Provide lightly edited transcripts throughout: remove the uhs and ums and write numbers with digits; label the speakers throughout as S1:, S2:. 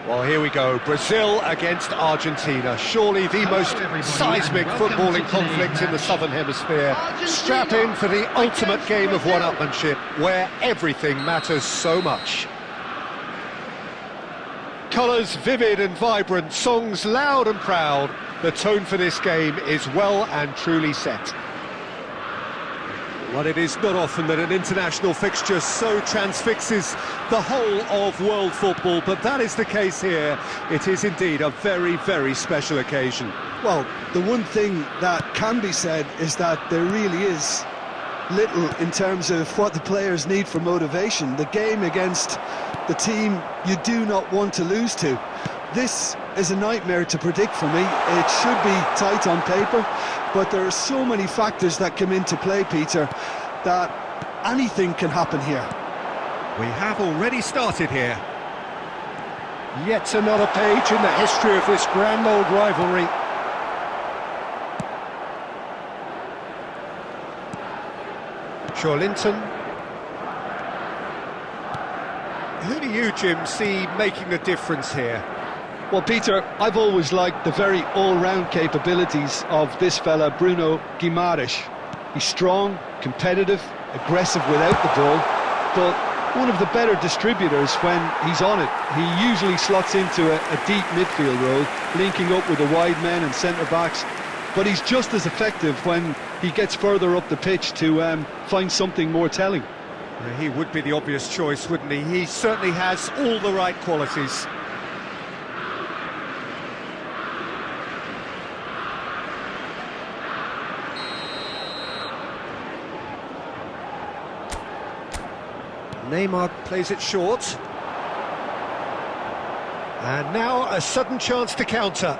S1: Well, here we go. Brazil against Argentina. Surely the most seismic footballing conflict in the Southern Hemisphere. Strap in for the ultimate game of one-upmanship, where everything matters so much. Colours vivid and vibrant, songs loud and proud. The tone for this game is well and truly set. Well, it is not often that an international fixture so transfixes the whole of world football, but that is the case here. It is indeed a very, very special occasion.
S2: Well, the one thing that can be said is that there really is little in terms of what the players need for motivation. The game against the team you do not want to lose to. This is a nightmare to predict for me. It should be tight on paper, but there are so many factors that come into play, Peter, that anything can happen here.
S1: We have already started here. Yet another page in the history of this grand old rivalry. Linton. Who do you, Jim, see making the difference here?
S2: Well, Peter, I've always liked the very all-round capabilities of this fella, Bruno Guimaraes. He's strong, competitive, aggressive without the ball, but one of the better distributors when he's on it. He usually slots into a deep midfield role, linking up with the wide men and centre-backs, but he's just as effective when he gets further up the pitch to find something more telling.
S1: He would be the obvious choice, wouldn't he? He certainly has all the right qualities. Neymar plays it short. And now a sudden chance to counter.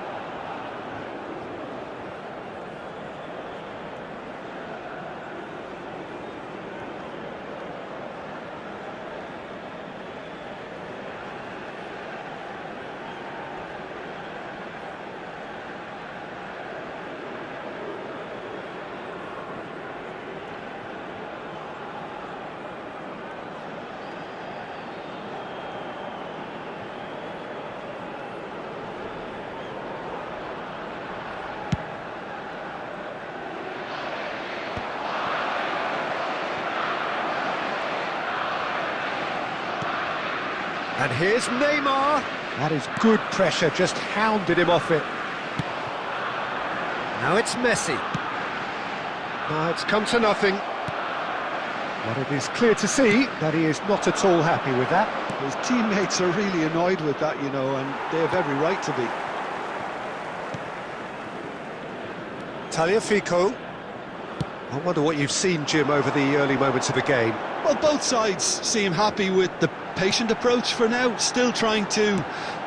S1: And here's Neymar. That is good pressure, just hounded him off it. Now it's Messi. Now it's come to nothing. But it is clear to see that he is not at all happy with that.
S2: His teammates are really annoyed with that, you know, and they have every right to be.
S1: Tagliafico. I wonder what you've seen, Jim, over the early moments of the game.
S2: Well, both sides seem happy with the patient approach for now, still trying to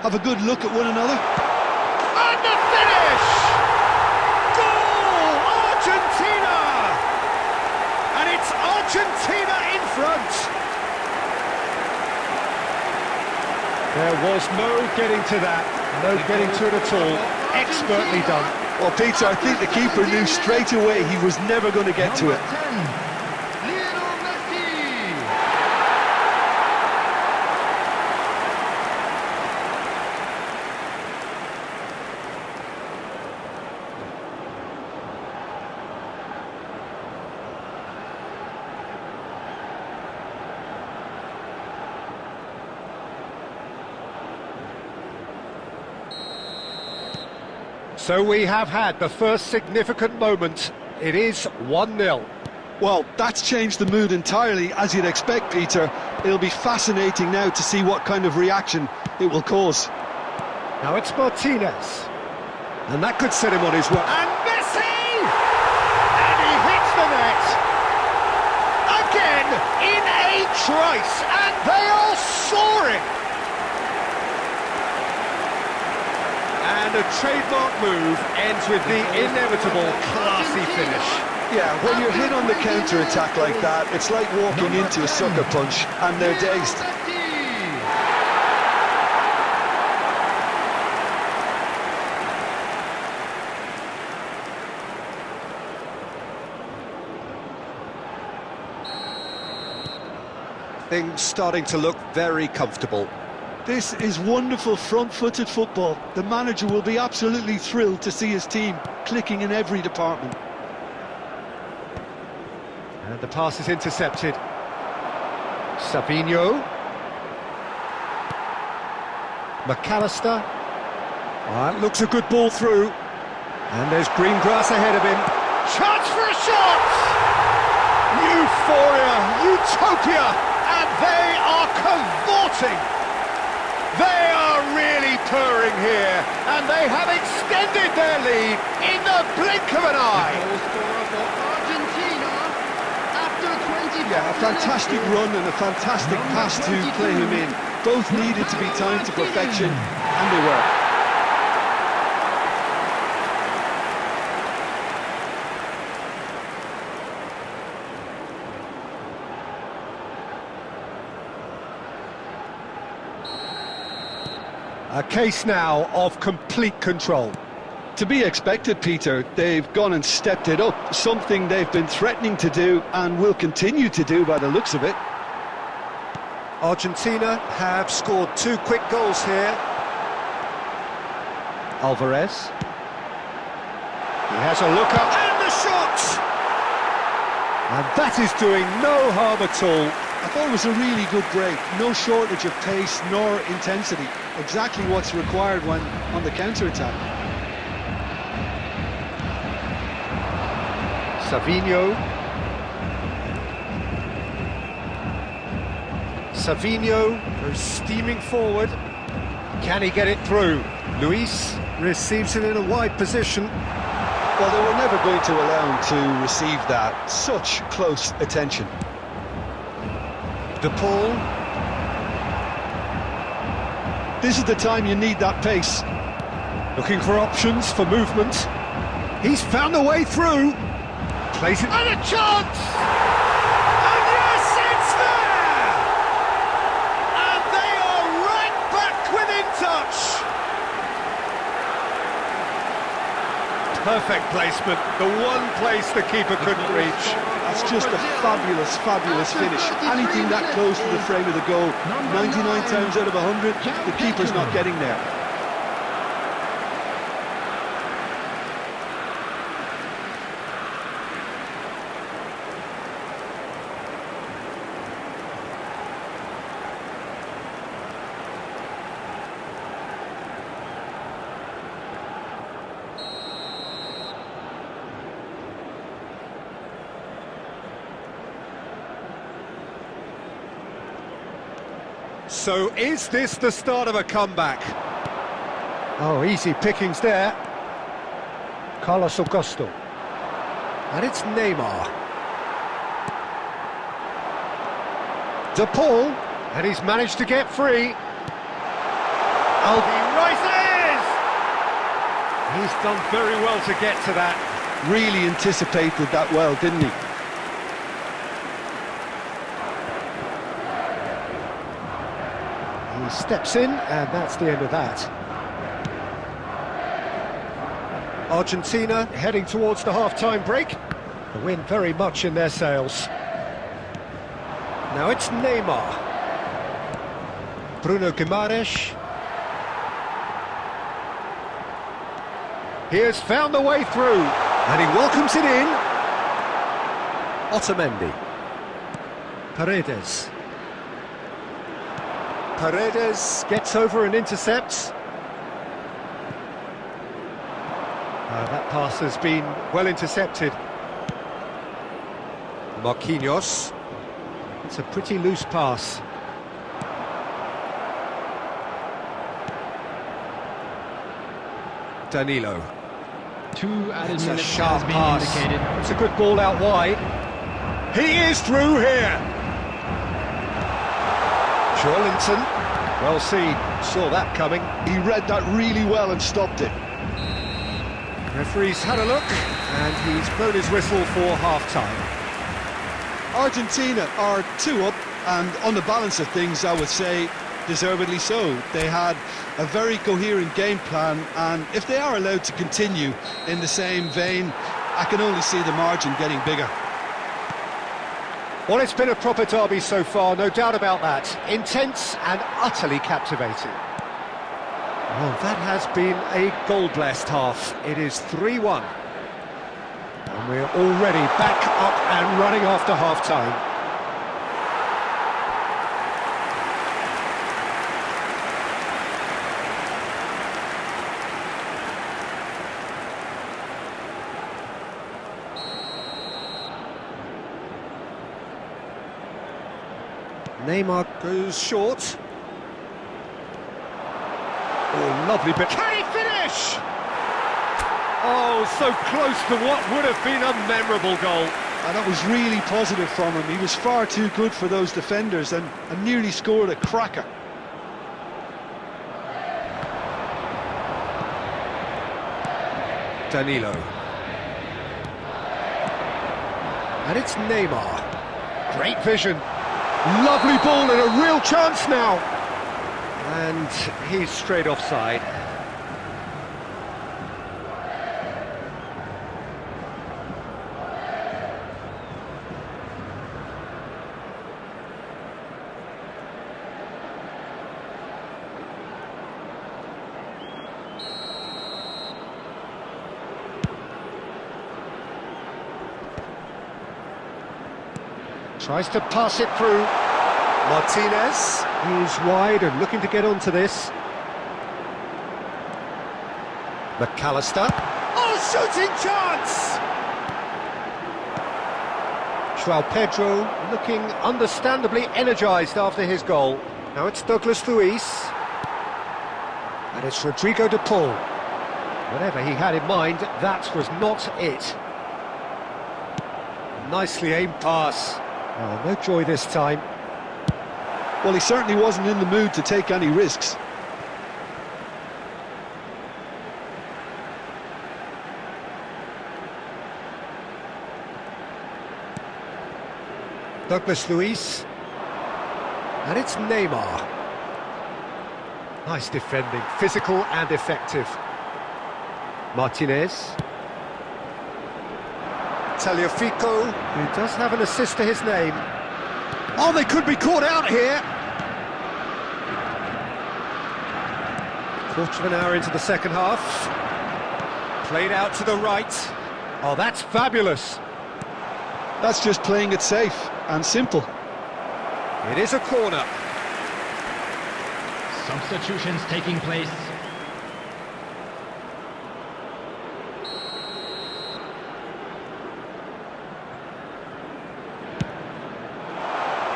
S2: have a good look at one another.
S1: And the finish! Goal! Argentina! And it's Argentina in front! There was no getting to that, no getting to it at all. Expertly done.
S2: Well, Peter, I think the keeper knew straight away he was never going to get to it.
S1: So we have had the first significant moment. It is 1-0.
S2: Well, that's changed the mood entirely, as you'd expect, Peter. It'll be fascinating now to see what kind of reaction it will cause.
S1: Now it's Martinez. And that could set him on his way. And Messi! And he hits the net! Again, in a trice, and they are soaring! And a trademark move ends with the inevitable classy finish.
S2: Yeah, when you're hit on the counter-attack like that, it's like walking into a sucker punch, and they're dazed.
S1: Things starting to look very comfortable.
S2: This is wonderful front-footed football. The manager will be absolutely thrilled to see his team clicking in every department.
S1: And the pass is intercepted. Savinho. McAllister. That looks a good ball through. And there's green grass ahead of him. Chance for a shot! Euphoria, utopia, and they are cavorting. They are really purring here, and they have extended their lead in the blink of an eye.
S3: Goal scorer for Argentina after 20.
S2: Yeah, a fantastic run and a fantastic pass to play him in. Both needed to be timed to perfection, and they were.
S1: A case now of complete control.
S2: To be expected, Peter. They've gone and stepped it up, something they've been threatening to do and will continue to do by the looks of it.
S1: Argentina have scored 2 quick goals here. Alvarez. He has a look up, and the shot! And that is doing no harm at all.
S2: I thought it was a really good break. No shortage of pace nor intensity. Exactly what's required when on the counter-attack.
S1: Savinho. Savinho goes steaming forward. Can he get it through? Luis receives it in a wide position.
S2: Well, they were never going to allow him to receive that. Such close attention.
S1: De Paul.
S2: This is the time you need that pace.
S1: Looking for options for movement. He's found a way through. Plays it. And a chance! And yes, it's there! And they are right back within touch. Perfect placement. The one place the keeper couldn't reach.
S2: That's just a fabulous, fabulous finish. Anything that close to the frame of the goal, 99 times out of 100, the keeper's not getting there.
S1: So is this the start of a comeback? Oh, easy pickings there. Carlos Augusto. And it's Neymar. De Paul. And he's managed to get free. Albi rises! He's done very well to get to that.
S2: Really anticipated that well, didn't he?
S1: He steps in, and that's the end of that. Argentina heading towards the half-time break. The wind very much in their sails. Now it's Neymar. Bruno Guimaraes. He has found the way through, and he welcomes it in. Otamendi. Paredes. Paredes gets over and intercepts. That pass has been well intercepted. Marquinhos. It's a pretty loose pass. Danilo.
S3: 2 added
S1: It's a
S3: minutes
S1: sharp
S3: has been
S1: pass.
S3: indicated.
S1: It's a good ball out wide. He is through here. Joelinton. Well seen. Saw that coming.
S2: He read that really well and stopped it.
S1: Referee's had a look, and he's blown his whistle for half-time.
S2: Argentina are 2 up, and on the balance of things, I would say, deservedly so. They had a very coherent game plan, and if they are allowed to continue in the same vein, I can only see the margin getting bigger.
S1: Well, it's been a proper derby so far, no doubt about that. Intense and utterly captivating. Well, that has been a goal-blessed half. It is 3-1. And we're already back up and running after half-time. Neymar goes short. Oh, lovely bit. Can he finish? Oh, so close to what would have been a memorable goal.
S2: And that was really positive from him. He was far too good for those defenders and nearly scored a cracker.
S1: Danilo. And it's Neymar. Great vision. Lovely ball and a real chance now. And he's straight offside. Tries to pass it through. Martinez is wide and looking to get onto this. McAllister. Oh, shooting chance! João Pedro looking understandably energised after his goal. Now it's Douglas Luiz. And it's Rodrigo de Paul. Whatever he had in mind, that was not it. Nicely aimed pass. Oh, no joy this time.
S2: Well, he certainly wasn't in the mood to take any risks.
S1: Douglas Luiz. And it's Neymar. Nice defending, physical and effective. Martinez. Tagliafico, who does have an assist to his name. Oh, they could be caught out here. Quarter of an hour into the second half. Played out to the right. Oh, that's fabulous.
S2: That's just playing it safe and simple.
S1: It is a corner.
S4: Substitutions taking place.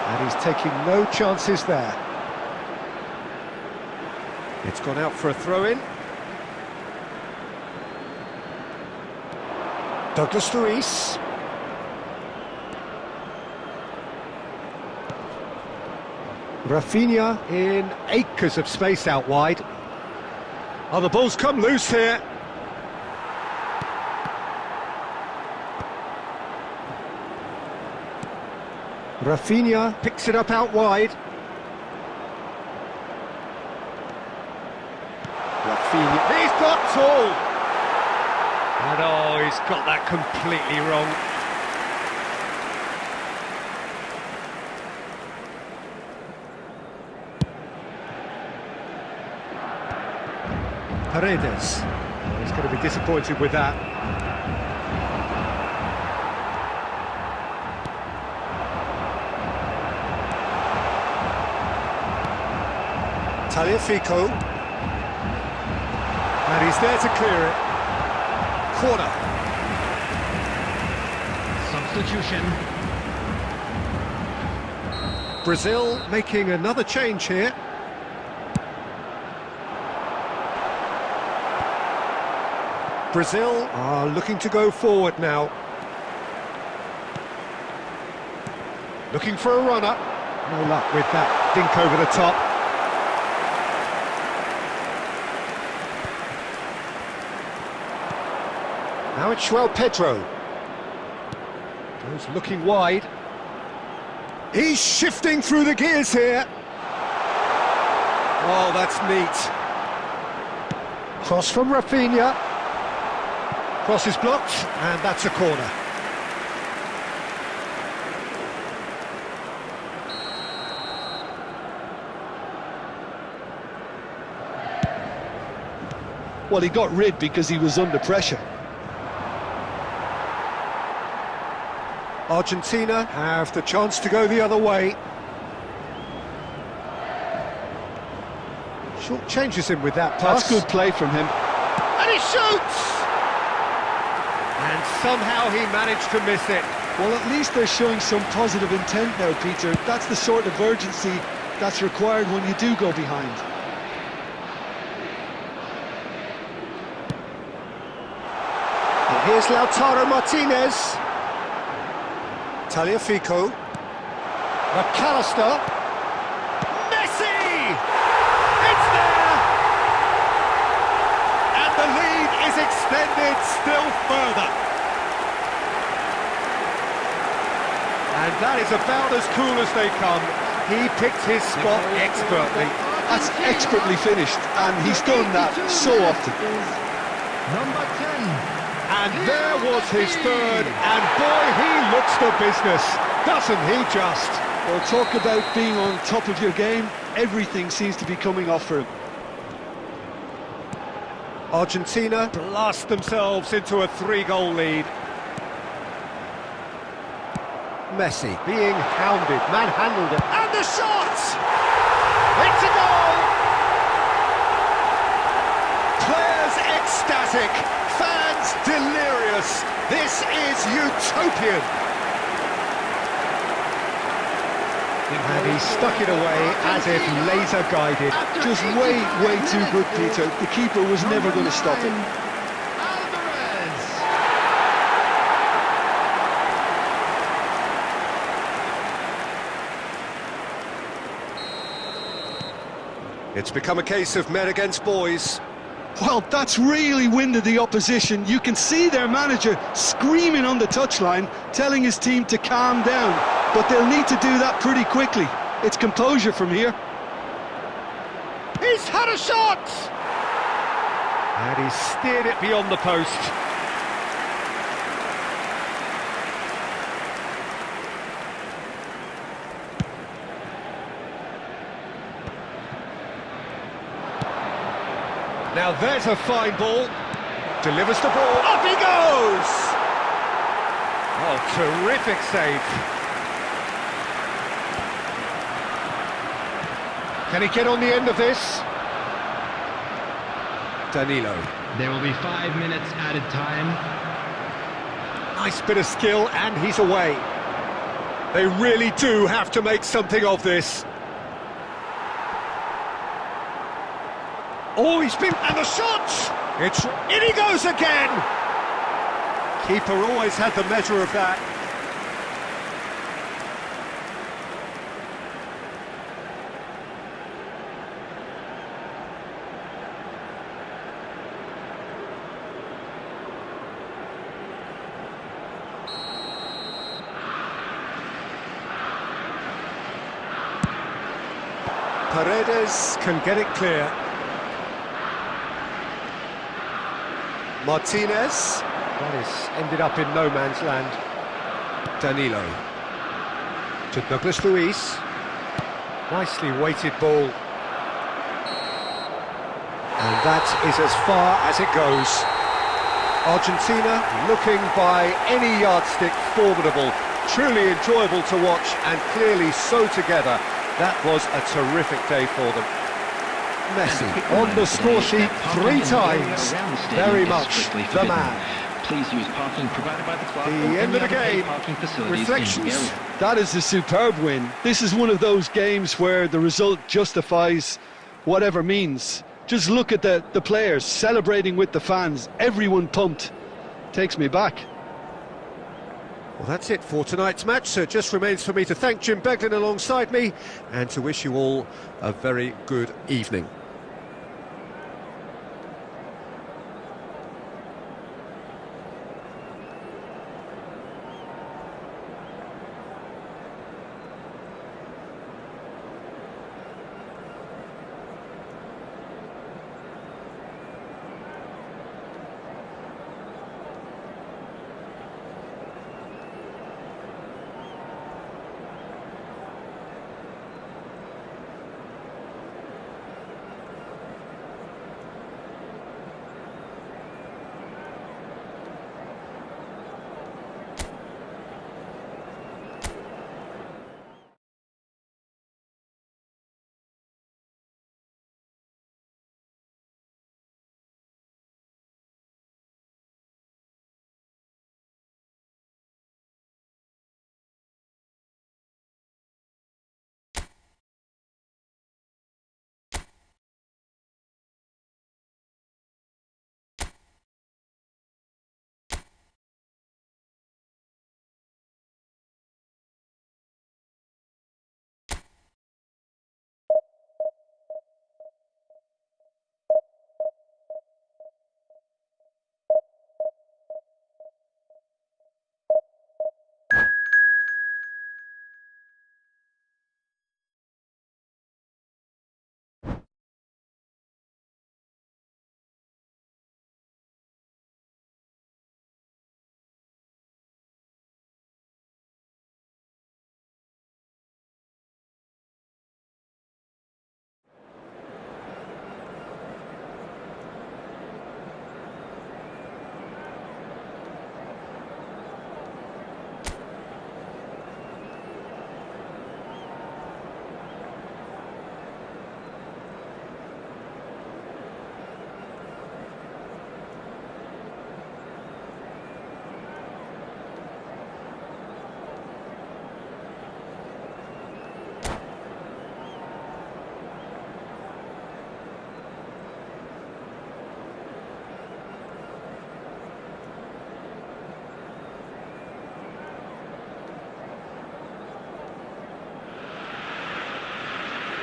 S1: And he's taking no chances there. It's gone out for a throw-in. Douglas Luiz. Rafinha in acres of space out wide. Oh, the ball's come loose here. Rafinha picks it up out wide. Rafinha, he's got tall. And oh, he's got that completely wrong. Paredes. Oh, he's going to be disappointed with that. Tagliafico. And he's there to clear it. Corner.
S4: Substitution.
S1: Brazil making another change here. Brazil are looking to go forward now. Looking for a runner. No luck with that dink over the top. Now it's João Pedro. Goes looking wide. He's shifting through the gears here. Oh, that's neat. Cross from Rafinha. Cross is blocked, and that's a corner.
S2: Well, he got rid because he was under pressure.
S1: Argentina have the chance to go the other way. Short changes him with that pass.
S2: That's good play from him.
S1: And he shoots! And somehow he managed to miss it.
S2: Well, at least they're showing some positive intent now, Peter. That's the sort of urgency that's required when you do go behind.
S1: And here's Lautaro Martinez. Tagliafico. McAllister. Messi! It's there! And the lead is extended still further. And that is about as cool as they come. He picked his spot expertly.
S2: That's expertly finished, and he's done that so often.
S4: Number 10.
S1: And there was his third, and boy, he looks the business, doesn't he just?
S2: Well, talk about being on top of your game. Everything seems to be coming off for him.
S1: Argentina blast themselves into a 3-goal lead. Messi being hounded, manhandled it, and the shot! It's a goal! Players ecstatic, fans delirious. This is utopian. And he stuck it away as if laser guided.
S2: Just way too good, Peter. The keeper was never going to stop it.
S1: It's become a case of men against boys.
S2: Well, that's really winded the opposition. You can see their manager screaming on the touchline, telling his team to calm down. But they'll need to do that pretty quickly. It's composure from here.
S1: He's had a shot! And he steered it beyond the post. Now there's a fine ball. Delivers the ball. Up he goes! Oh, terrific save. Can he get on the end of this? Danilo.
S4: There will be 5 minutes added time.
S1: Nice bit of skill, and he's away. They really do have to make something of this. Oh, he's been... and the shot! It's... in he goes again! Keeper always had the measure of that. Paredes can get it clear. Martinez. That is ended up in no man's land. Danilo. To Douglas Luiz. Nicely weighted ball. And that is as far as it goes. Argentina looking by any yardstick formidable. Truly enjoyable to watch and clearly so together. That was a terrific day for them. Messi on the score sheet 3 times. Very much the man.
S5: Please use parking provided by the club.
S1: The end of the game. Reflections.
S2: That is a superb win. This is one of those games where the result justifies whatever means. Just look at the players celebrating with the fans. Everyone pumped. Takes me back.
S1: Well, that's it for tonight's match, so it just remains for me to thank Jim Beglin alongside me and to wish you all a very good evening.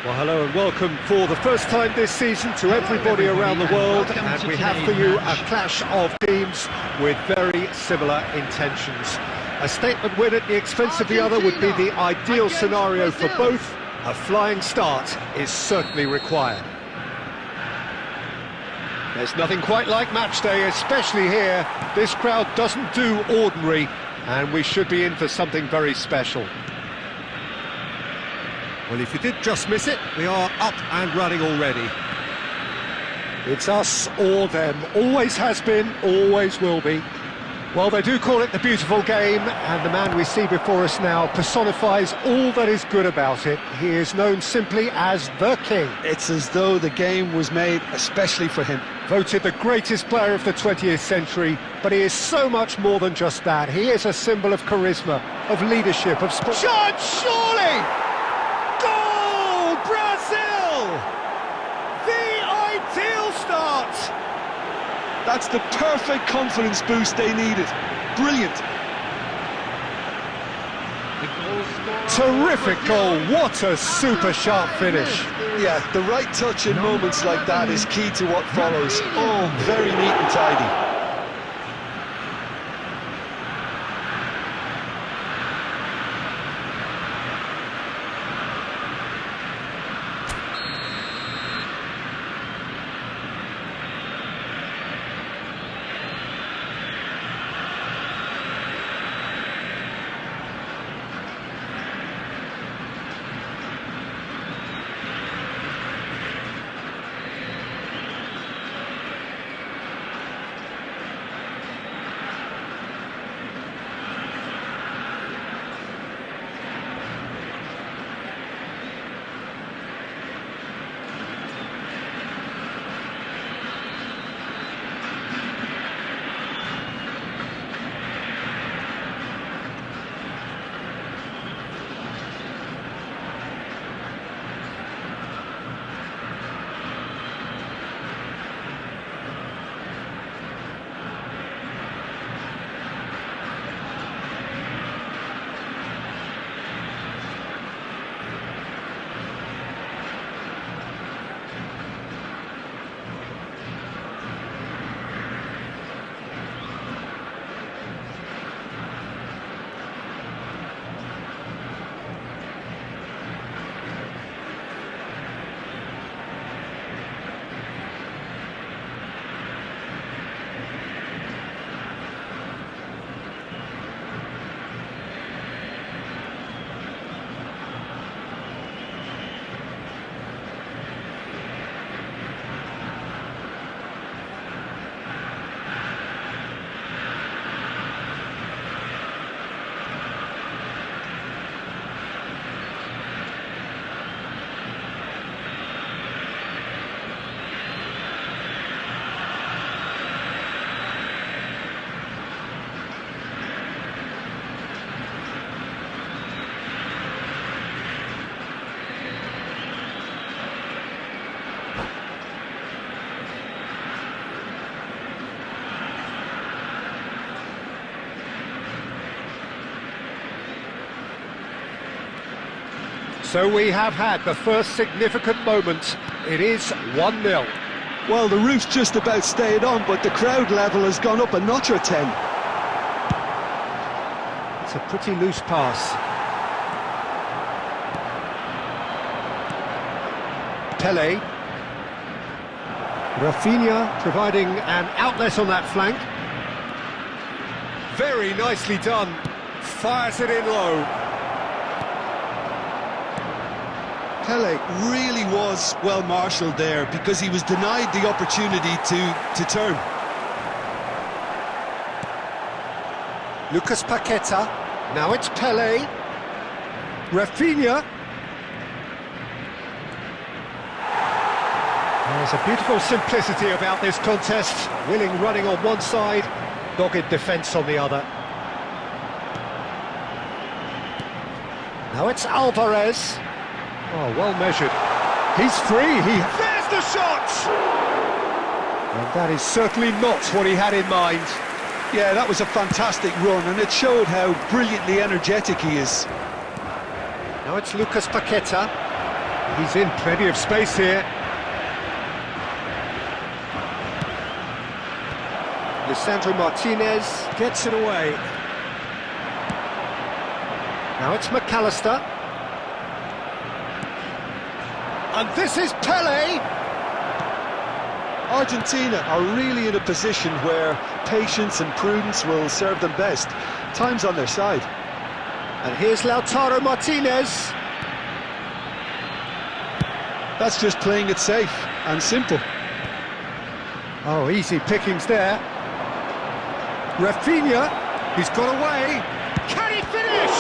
S1: Well, hello and welcome for the first time this season to everybody around the world, and we have for you a clash of teams with very similar intentions. A statement win at the expense of the other would be the ideal scenario for both. A flying start is certainly required. There's nothing quite like match day, especially here. This crowd doesn't do ordinary, and we should be in for something very special. Well, if you did just miss it, we are up and running already. It's us or them. Always has been, always will be. Well, they do call it the beautiful game, and the man we see before us now personifies all that is good about it. He is known simply as the King.
S2: It's as though the game was made especially for him.
S1: Voted the greatest player of the 20th century, but he is so much more than just that. He is a symbol of charisma, of leadership, of sport. Shot, surely! Goal! Brazil! The ideal start!
S2: That's the perfect confidence boost they needed. Brilliant.
S1: Terrific goal, what a super sharp finish.
S2: Yeah, the right touch in moments like that is key to what follows. Oh, very neat and tidy.
S1: So we have had the first significant moment. It is 1-0.
S2: Well, the roof's just about stayed on, but the crowd level has gone up a notch or 10.
S1: It's a pretty loose pass. Pele. Rafinha providing an outlet on that flank. Very nicely done. Fires it in low.
S2: Pele really was well marshalled there because he was denied the opportunity to turn.
S1: Lucas Paqueta. Now it's Pele. Rafinha. There's a beautiful simplicity about this contest. Willing running on one side, dogged defence on the other. Now it's Alvarez. Oh, well measured. He's free. There's the shot! And that is certainly not what he had in mind.
S2: Yeah, that was a fantastic run, and it showed how brilliantly energetic he is.
S1: Now it's Lucas Paqueta. He's in plenty of space here. Lisandro Martinez gets it away. Now it's McAllister. And this is Pele!
S2: Argentina are really in a position where patience and prudence will serve them best. Time's on their side.
S1: And here's Lautaro Martinez.
S2: That's just playing it safe and simple.
S1: Oh, easy pickings there. Rafinha, he's got away. Can he finish?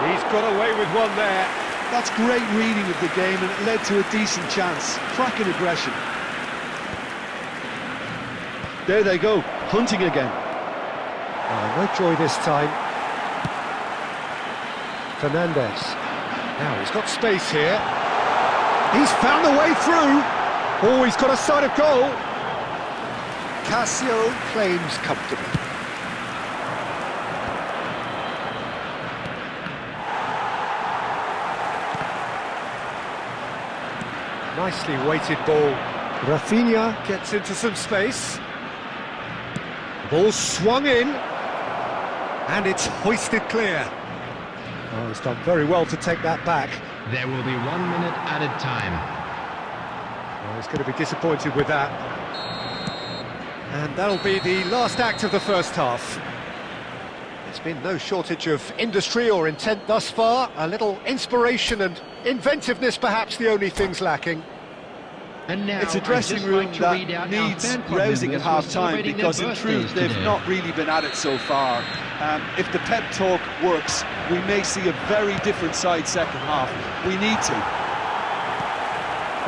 S1: He's got away with one there.
S2: That's great reading of the game, and it led to a decent chance. Cracking aggression. There they go, hunting again.
S1: Oh, no joy this time. Fernandez. Now he's got space here. He's found the way through. Oh, he's got a sight of goal. Casio claims comfortably. Nicely weighted ball. Rafinha gets into some space. Ball swung in. And it's hoisted clear. Oh, he's done very well to take that back.
S4: There will be 1 minute added time.
S1: Oh, he's going to be disappointed with that. And that'll be the last act of the first half. There's been no shortage of industry or intent thus far. A little inspiration and inventiveness, perhaps the only things lacking.
S4: And now,
S2: It's a dressing room that needs rousing at half-time, because in truth they've not really been at it so far. If the pep talk works, we may see a very different side second half. We need to.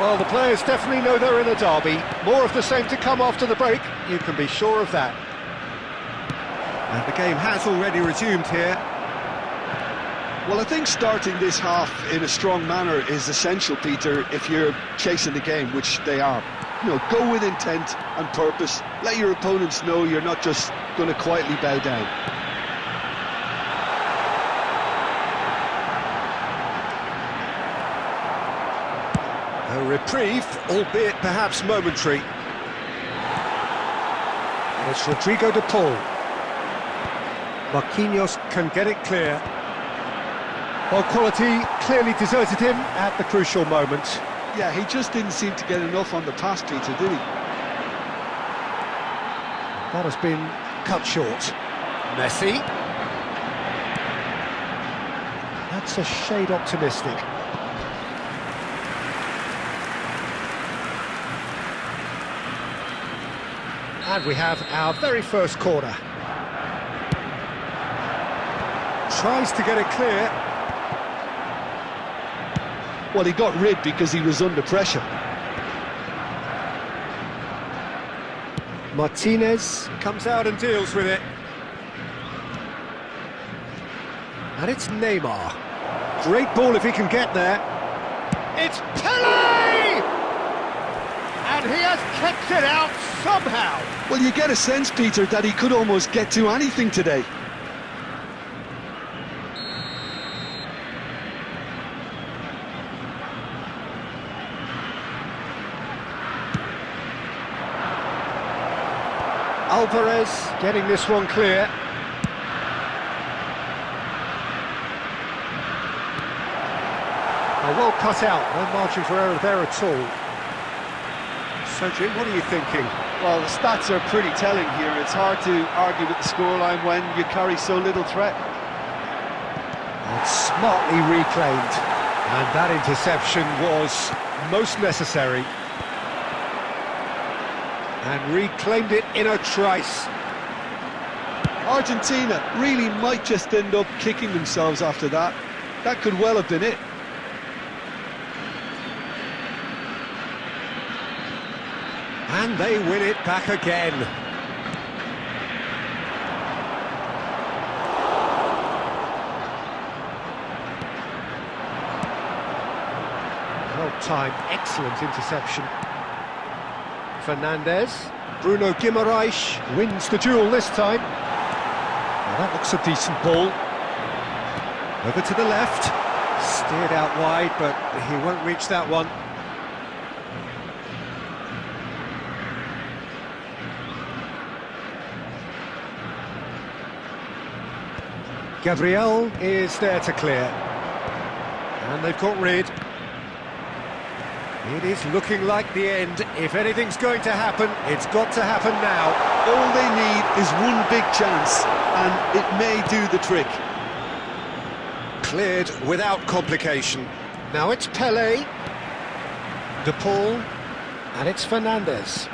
S1: Well, the players definitely know they're in a derby. More of the same to come after the break, you can be sure of that. And the game has already resumed here.
S2: Well, I think starting this half in a strong manner is essential, Peter, if you're chasing the game, which they are. You know, go with intent and purpose. Let your opponents know you're not just going to quietly bow down.
S1: A reprieve, albeit perhaps momentary. And it's Rodrigo de Paul. Marquinhos can get it clear. Well, quality clearly deserted him at the crucial moment.
S2: Yeah, he just didn't seem to get enough on the pass, Peter, did he?
S1: That has been cut short. Messi. That's a shade optimistic. And we have our very first corner. Tries to get it clear.
S2: Well, he got rid because he was under pressure.
S1: Martinez comes out and deals with it. And it's Neymar. Great ball if he can get there. It's Pele! And he has kept it out somehow.
S2: Well, you get a sense, Peter, that he could almost get to anything today.
S1: Alvarez getting this one clear. Oh, well cut out, no margin for error there at all. So, Jim, what are you thinking?
S2: Well, the stats are pretty telling here. It's hard to argue with the scoreline when you carry so little threat.
S1: And smartly reclaimed. And that interception was most necessary. And reclaimed it in a trice.
S2: Argentina really might just end up kicking themselves after that. That could well have been it.
S1: And they win it back again. Well timed, excellent interception. Fernandez, Bruno Guimaraes wins the duel this time. Well, that looks a decent ball. Over to the left, Steered out wide, but he won't reach that one. Gabriel is there to clear. And they've got rid. It is looking like the end. If anything's going to happen, it's got to happen now.
S2: All they need is one big chance, and it may do the trick.
S1: Cleared without complication. Now it's Pelé, De Paul, and it's Fernandez.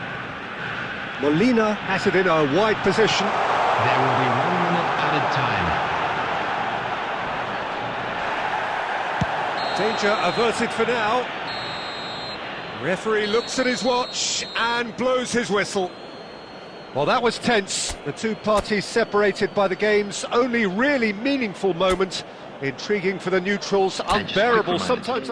S1: Molina has it in a wide position.
S4: There will be 1 minute added time.
S1: Danger averted for now. Referee looks at his watch and blows his whistle. Well, that was tense. The two parties separated by the game's only really meaningful moment. Intriguing for the neutrals, unbearable sometimes.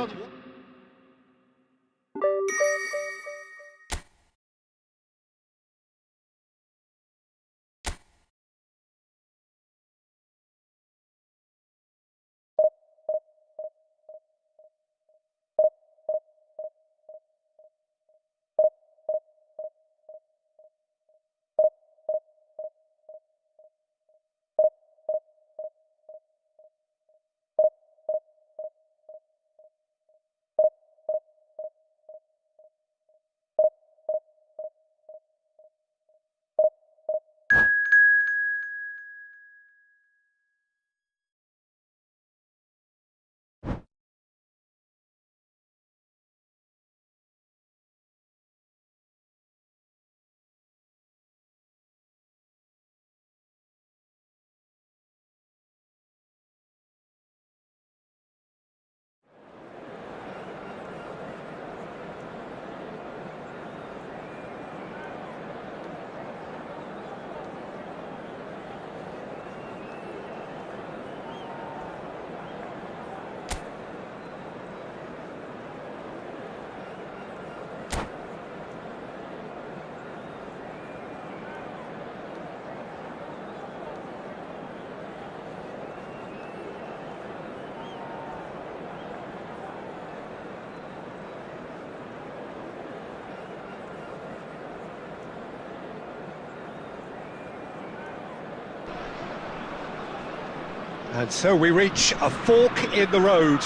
S1: And so we reach a fork in the road.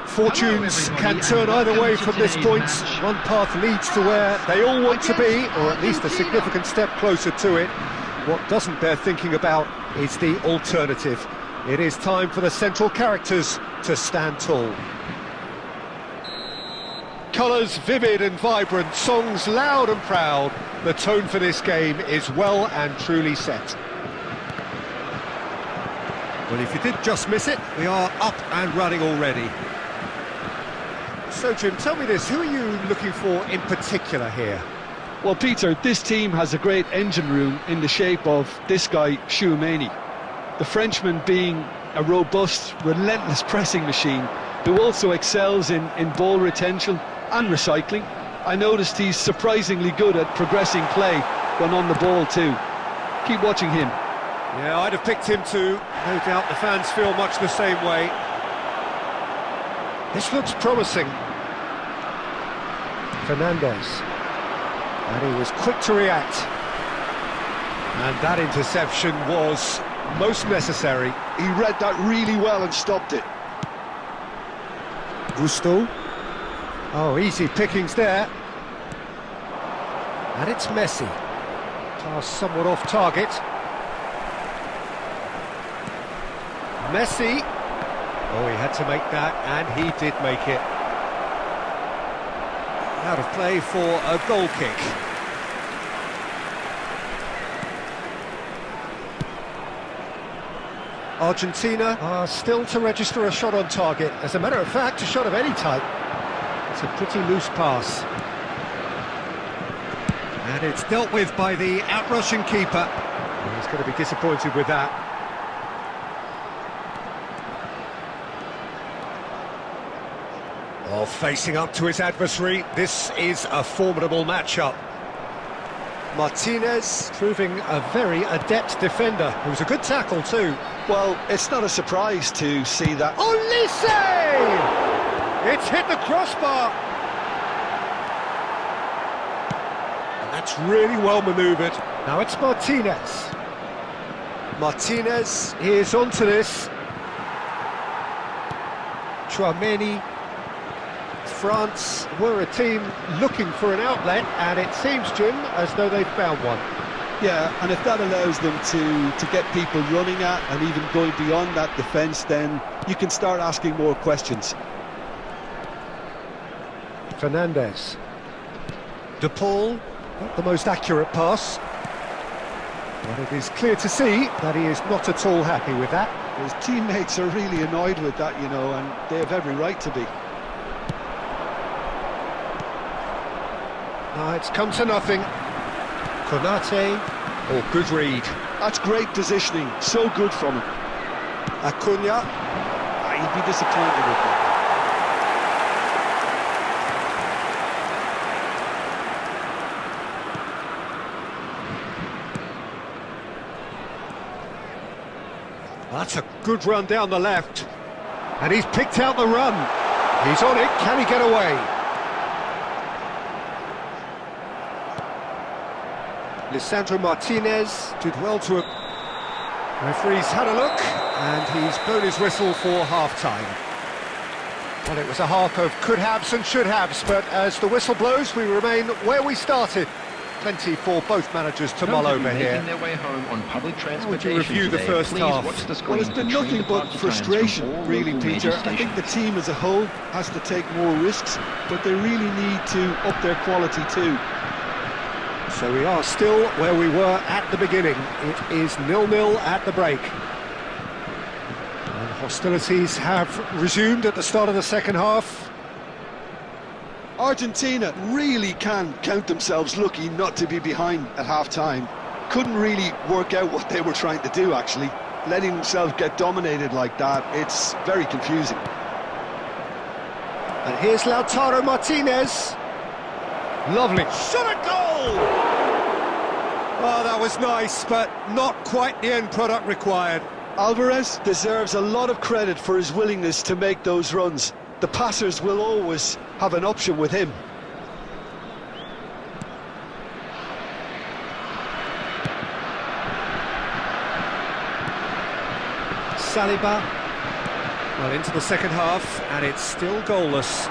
S1: Fortunes can turn either way from this point. One path leads to where they all want to be, or at least a significant step closer to it. What doesn't bear thinking about is the alternative. It is time for the central characters to stand tall. Colours vivid and vibrant, songs loud and proud. The tone for this game is well and truly set. Well, if you did just miss it, we are up and running already. So, Jim, tell me this, who are you looking for in particular here?
S2: Well, Peter, this team has a great engine room in the shape of this guy, Tchouaméni. The Frenchman being a robust, relentless pressing machine who also excels in ball retention and recycling. I noticed he's surprisingly good at progressing play when on the ball too. Keep watching him.
S1: Yeah, I'd have picked him too. No doubt the fans feel much the same way. This looks promising. Fernandez. And he was quick to react. And that interception was most necessary.
S2: He read that really well and stopped it.
S1: Gusto. Oh, easy pickings there. And it's Messi. Pass somewhat off target. Messi. Oh, he had to make that, and he did make it. Out of play for a goal kick. Argentina are still to register a shot on target. As a matter of fact, a shot of any type. It's a pretty loose pass. And it's dealt with by the out-rushing keeper. He's going to be disappointed with that. Oh, facing up to his adversary, this is a formidable matchup. Martinez proving a very adept defender. It was a good tackle too.
S2: Well, it's not a surprise to see that.
S1: Olise! It's hit the crossbar. And that's really well manoeuvred. Now it's Martinez. Martinez is onto this. Chouameni. France were a team looking for an outlet, and it seems, Jim, as though they've found one.
S2: Yeah, and if that allows them to get people running at and even going beyond that defence, then you can start asking more questions.
S1: Fernandez. De Paul, not the most accurate pass. But it is clear to see that he is not at all happy with that.
S2: His teammates are really annoyed with that, you know, and they have every right to be.
S1: It's come to nothing. Konate, or good read.
S2: That's great positioning, so good from him.
S1: Acuna.
S2: He'd be disappointed with that.
S1: That's a good run down the left. And he's picked out the run. He's on it, can he get away? Lisandro Martinez did well to... Referee's had a look, and he's blown his whistle for half-time. Well, it was a half of could-haves and should-haves, but as the whistle blows, we remain where we started. Plenty for both managers to mull over here.
S5: Making their way home on public
S1: How would you
S5: transportation
S1: review the
S5: today,
S1: first
S5: please
S1: half?
S5: watch the
S2: Well, it's
S5: screen
S2: been
S5: for train
S2: nothing but
S5: departure times
S2: frustration,
S5: from all
S2: really,
S5: local major
S2: Peter. I think the
S5: stations.
S2: team as a whole has to take more risks, but they really need to up their quality too.
S1: So we are still where we were at the beginning. It is 0-0 at the break. And hostilities have resumed at the start of the second half.
S2: Argentina really can count themselves lucky not to be behind at half-time. Couldn't really work out what they were trying to do, actually. Letting themselves get dominated like that, it's very confusing.
S1: And here's Lautaro Martinez. Lovely. Shot a goal! Oh, that was nice, but not quite the end product required.
S2: Alvarez deserves a lot of credit for his willingness to make those runs. The passers will always have an option with him.
S1: Saliba. Well, into the second half, and it's still goalless.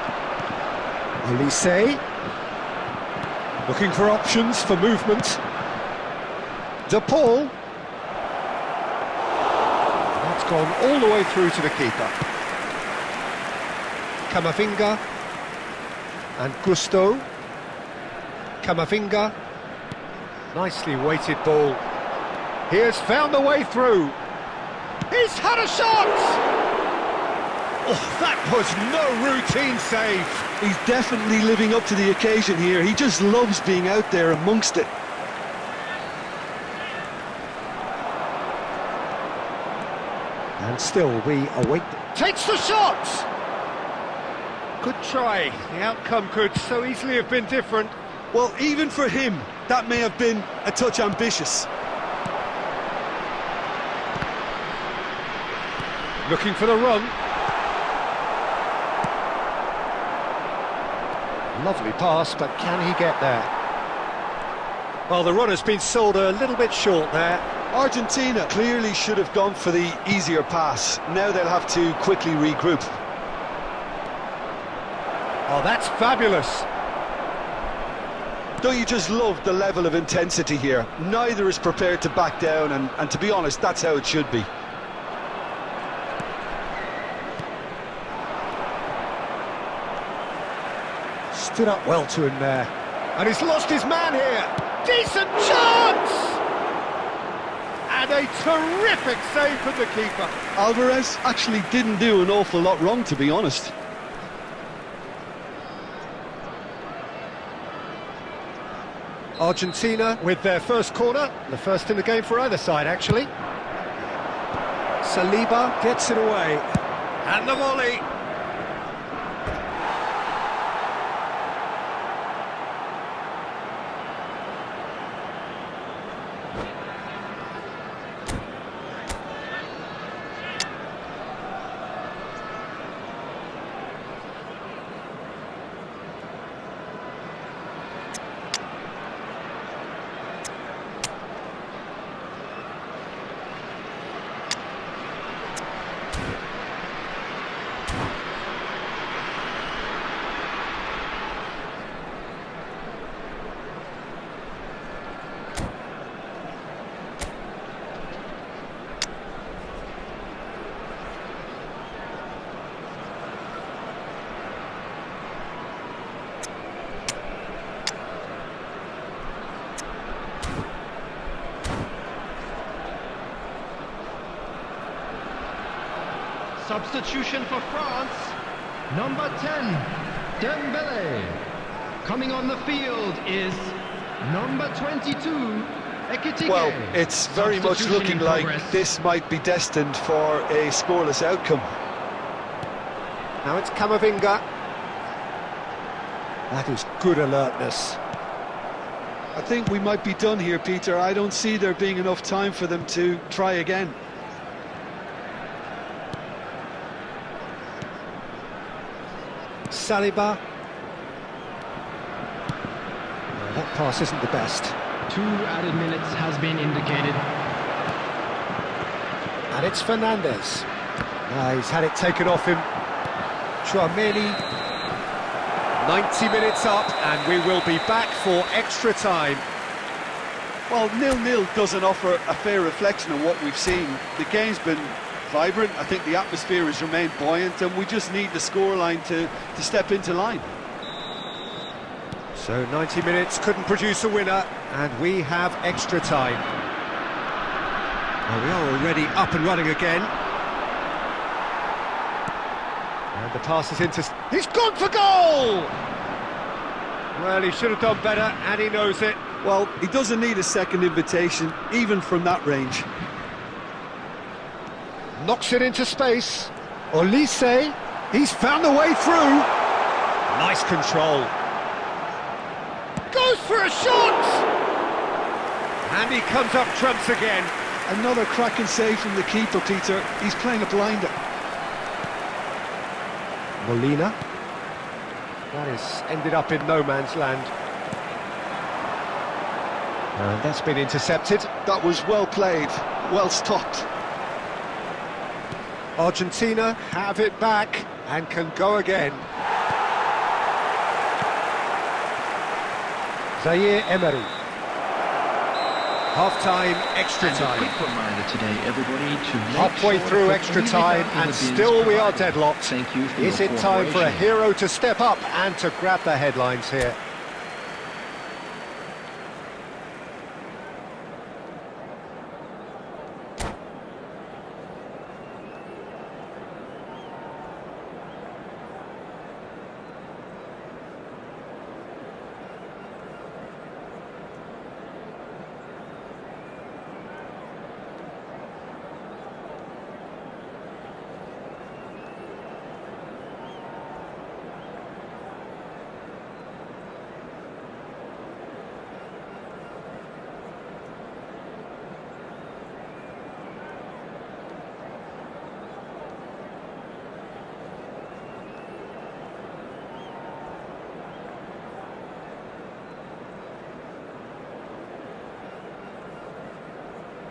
S1: Olise. Looking for options for movement. De Paul. That's gone all the way through to the keeper. Camavinga. And Gusto. Camavinga. Nicely weighted ball. He has found the way through. He's had a shot! Oh, that was no routine save.
S2: He's definitely living up to the occasion here. He just loves being out there amongst it.
S1: And still we await... Takes the shot! Good try. The outcome could so easily have been different.
S2: Well, even for him, that may have been a touch ambitious.
S1: Looking for the run. Lovely pass, but can he get there? Well, the run has been sold a little bit short there.
S2: Argentina clearly should have gone for the easier pass. Now they'll have to quickly regroup.
S1: Oh, that's fabulous.
S2: Don't you just love the level of intensity here? Neither is prepared to back down, and to be honest, that's how it should be.
S1: Stood up well to him there. And he's lost his man here. Decent chance! And a terrific save from the keeper.
S2: Alvarez actually didn't do an awful lot wrong, to be honest.
S1: Argentina with their first corner. The first in the game for either side, actually. Saliba gets it away. And the volley.
S4: Substitution for France. Number 10, Dembele. Coming on the field is number 22, Ekitike.
S2: Well, it's very much looking like this might be destined for a scoreless outcome.
S1: Now it's Camavinga. That is good alertness.
S2: I think we might be done here, Peter. I don't see there being enough time for them to try again.
S1: Saliba. Well, that pass isn't the best.
S4: 2 added minutes has been indicated.
S1: And it's Fernandes. He's had it taken off him. Chouameni. 90 minutes up, and we will be back for extra time.
S2: Well, 0-0 doesn't offer a fair reflection of what we've seen. The game's been vibrant. I think the atmosphere has remained buoyant, and we just need the scoreline to step into line.
S1: So 90 minutes couldn't produce a winner, and we have extra time. Well, we are already up and running again. And the pass is into... He's gone for goal! Well, he should have done better, and he knows it.
S2: Well, he doesn't need a second invitation, even from that range.
S1: Knocks it into space. Olise, he's found the way through. Nice control. Goes for a shot! And he comes up trumps again.
S2: Another cracking save from the keeper, Peter. He's playing a blinder.
S1: Molina. That has ended up in no man's land. And that's been intercepted.
S2: That was well played, well stopped.
S1: Argentina have it back and can go again. Zaire Emery. Half-time, extra
S5: And
S1: time.
S5: a quick reminder today, everybody, to make
S1: Halfway
S5: sure
S1: through
S5: that
S1: extra
S5: only
S1: time,
S5: that
S1: and
S5: is
S1: still we are
S5: provided.
S1: deadlocked.
S5: Thank you for
S1: Is
S5: your
S1: it time for a
S5: cooperation.
S1: hero to step up and to grab the headlines here?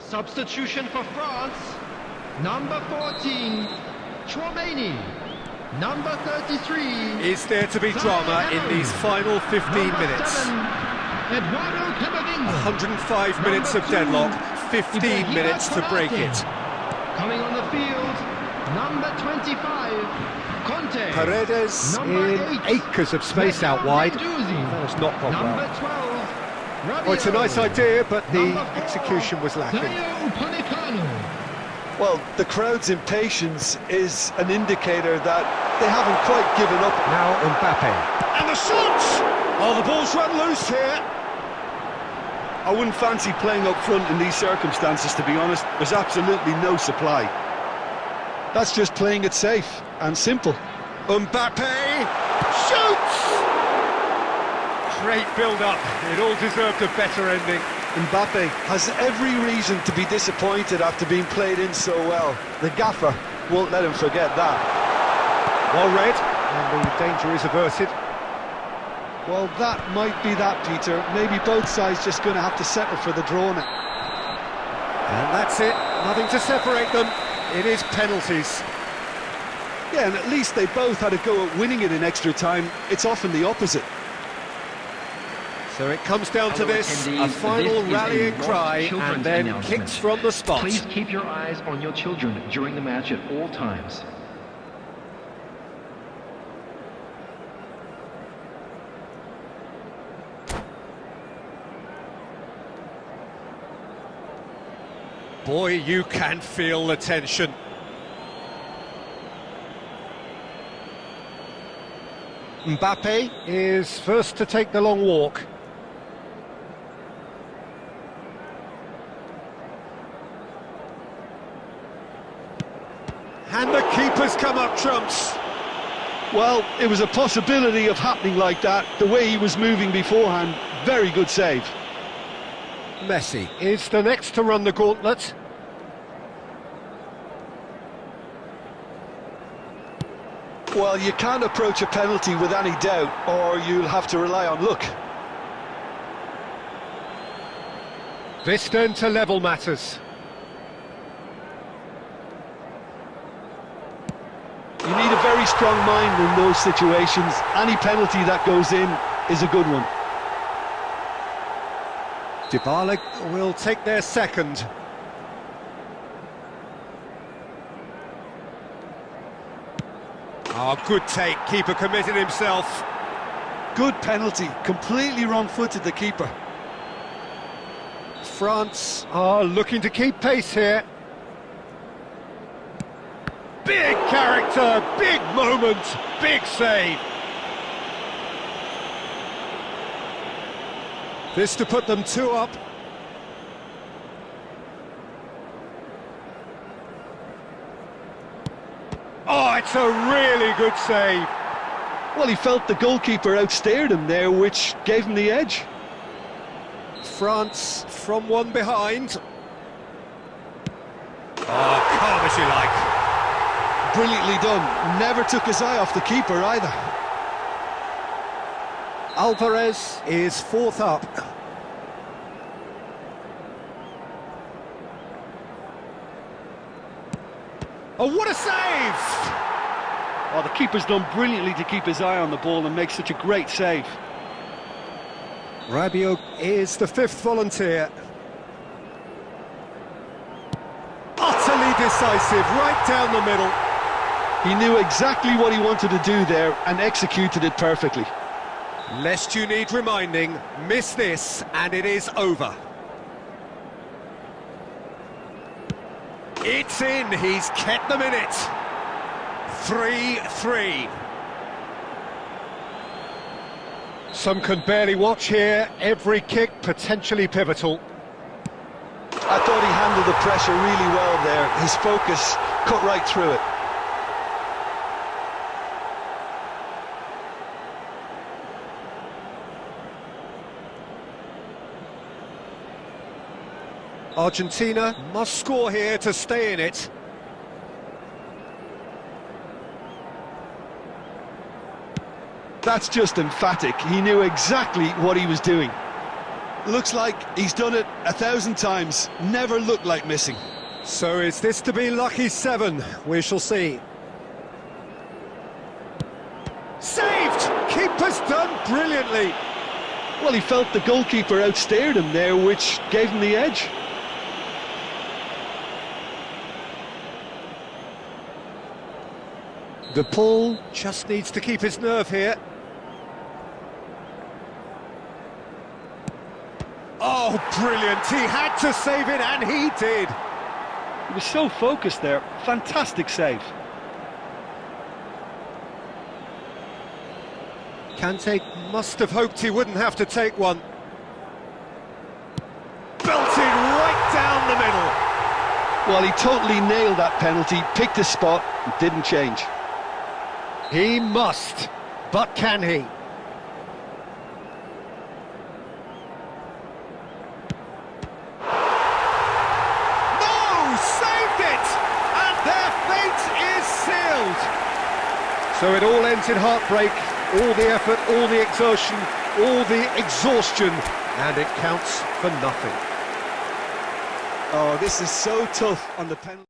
S4: Substitution for France. Number 14, Chouameni. Number 33.
S1: Is there to be drama in these final 15 minutes?
S4: Eduardo Camavinga.
S1: 105 minutes of deadlock, 15 minutes to break it.
S4: Coming on the field, number 25, Conte.
S1: Paredes
S4: Number
S1: in
S4: 8,
S1: acres of space out wide. That has not gone
S4: Number
S1: well.
S4: 12, Rabiot.
S1: Oh, it's a nice idea, but the
S4: Number 4,
S1: execution was lacking.
S4: Dayot Upamecano.
S2: Well, the crowd's impatience is an indicator that they haven't quite given up.
S1: Now Mbappe. And the shot! Oh, the ball's run loose here.
S2: I wouldn't fancy playing up front in these circumstances, to be honest. There's absolutely no supply. That's just playing it safe and simple.
S1: Mbappe shoots! Great build-up. It all deserved a better ending.
S2: Mbappe has every reason to be disappointed after being played in so well. The gaffer won't let him forget that.
S1: Well read, and the danger is averted.
S2: Well, that might be that, Peter. Maybe both sides just going to have to settle for the draw now.
S1: And that's it. Nothing to separate them. It is penalties.
S2: Yeah, and at least they both had a go at winning it in extra time. It's often the opposite.
S1: So it comes down to
S5: Hello,
S1: this,
S5: attendees.
S1: a final
S5: This is a
S1: rallying
S5: Lost
S1: cry,
S5: Children's
S1: and then
S5: announcement.
S1: kicks from the spot.
S5: Please keep your eyes on your children during the match at all times.
S1: Boy, you can feel the tension. Mbappe is first to take the long walk. And the keeper's come up trumps.
S2: Well, it was a possibility of happening like that. The way he was moving beforehand, very good save.
S1: Messi is the next to run the gauntlet.
S2: Well, you can't approach a penalty with any doubt, or you'll have to rely on luck.
S1: This then to level matters.
S2: You need a very strong mind in those situations. Any penalty that goes in is a good one.
S1: Dybala will take their second. Oh, good take. Keeper committed himself.
S2: Good penalty. Completely wrong-footed, the keeper.
S1: France are looking to keep pace here. Big character, big moment, big save. This to put them 2 up. Oh, it's a really good save.
S2: Well, he felt the goalkeeper outstared him there, which gave him the edge.
S1: France from one behind. Oh, calm as you like.
S2: Brilliantly done. Never took his eye off the keeper either.
S1: Alvarez is 4th up. Oh, what a save!
S2: Oh, the keeper's done brilliantly to keep his eye on the ball and make such a great save.
S1: Rabiot is the 5th volunteer. Utterly decisive, right down the middle.
S2: He knew exactly what he wanted to do there and executed it perfectly.
S1: Lest you need reminding, miss this and it is over. It's in, he's kept them in it. 3-3. Some can barely watch here, every kick potentially pivotal.
S2: I thought he handled the pressure really well there. His focus cut right through it.
S1: Argentina must score here to stay in it.
S2: That's just emphatic. He knew exactly what he was doing. Looks like he's done it 1,000 times. Never looked like missing.
S1: So is this to be lucky 7? We shall see. Saved! Keeper's done brilliantly.
S2: Well, he felt the goalkeeper outstared him there, which gave him the edge.
S1: The Paul just needs to keep his nerve here. Oh, brilliant! He had to save it, and he did.
S2: He was so focused there. Fantastic save.
S1: Kante must have hoped he wouldn't have to take one. Belted right down the middle.
S2: Well, he totally nailed that penalty, picked his spot, and didn't change.
S1: He must, but can he? No! Saved it! And their fate is sealed! So it all ends in heartbreak, all the effort, all the exertion, all the exhaustion, and it counts for nothing.
S2: Oh, this is so tough on the penalty.